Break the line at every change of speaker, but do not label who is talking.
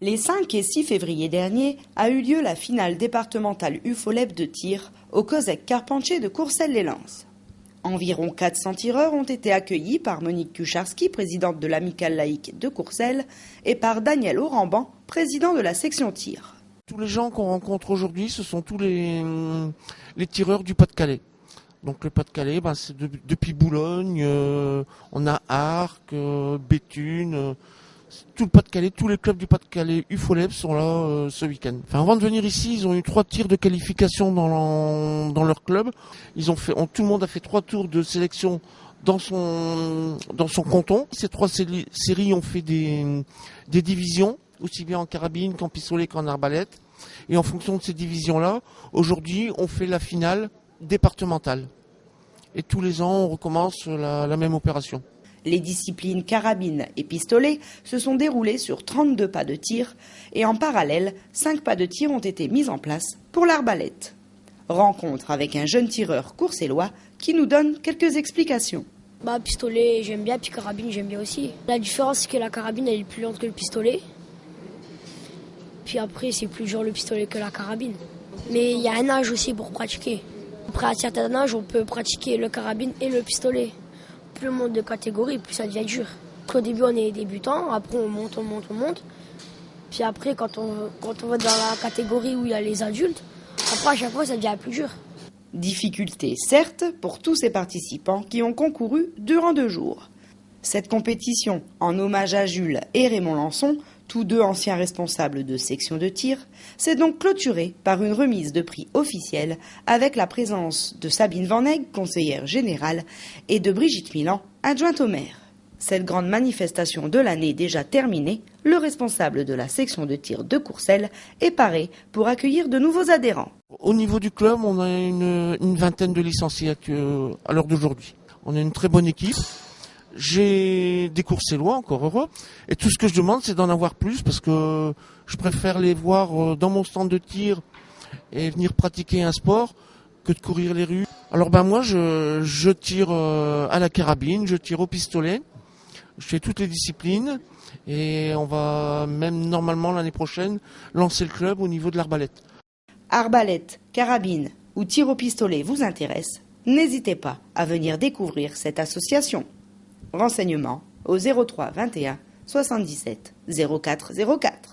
Les 5 et 6 février dernier a eu lieu la finale départementale UFOLEB de tir au COSEC Carpentier de Courcelles-les-Lances. Environ 400 tireurs ont été accueillis par Monique Kucharski, présidente de l'Amicale laïque de Courcelles, et par Daniel Oramban, président de la section tir.
Tous les gens qu'on rencontre aujourd'hui, ce sont tous les tireurs du Pas-de-Calais. Donc le Pas-de-Calais, c'est depuis Boulogne, on a Arques, Béthune, tout le Pas-de-Calais, tous les clubs du Pas-de-Calais UFOLEB sont là ce week-end. Avant de venir ici, ils ont eu 3 tirs de qualification dans leur club. Tout le monde a fait 3 tours de sélection dans son canton. Ces 3 séries ont fait des divisions, aussi bien en carabine qu'en pistolet qu'en arbalète. Et en fonction de ces divisions-là, aujourd'hui, on fait la finale départementale. Et tous les ans, on recommence la même opération.
Les disciplines carabine et pistolet se sont déroulées sur 32 pas de tir et en parallèle, 5 pas de tir ont été mis en place pour l'arbalète. Rencontre avec un jeune tireur courcellois qui nous donne quelques explications.
Pistolet j'aime bien, puis carabine j'aime bien aussi. La différence c'est que la carabine elle est plus lente que le pistolet. Puis après c'est plus dur le pistolet que la carabine. Mais il y a un âge aussi pour pratiquer. Après à un certain âge on peut pratiquer le carabine et le pistolet. Plus on monte de catégorie, plus ça devient dur. Au début on est débutant, après on monte. Puis après quand on va dans la catégorie où il y a les adultes, après à chaque fois ça devient plus dur.
Difficulté certes pour tous ces participants qui ont concouru durant 2 jours. Cette compétition, en hommage à Jules et Raymond Lançon, tous 2 anciens responsables de section de tir, s'est donc clôturée par une remise de prix officielle avec la présence de Sabine Van Egg, conseillère générale, et de Brigitte Milan, adjointe au maire. Cette grande manifestation de l'année déjà terminée, le responsable de la section de tir de Courcelles est paré pour accueillir de nouveaux adhérents.
Au niveau du club, on a une vingtaine de licenciés à l'heure d'aujourd'hui. On a une très bonne équipe. J'ai des Courcellois, encore heureux, et tout ce que je demande c'est d'en avoir plus parce que je préfère les voir dans mon stand de tir et venir pratiquer un sport que de courir les rues. Alors moi je tire à la carabine, je tire au pistolet, je fais toutes les disciplines et on va même normalement l'année prochaine lancer le club au niveau de l'arbalète.
Arbalète, carabine ou tir au pistolet vous intéresse, n'hésitez pas à venir découvrir cette association. Renseignements au 03 21 77 04 04.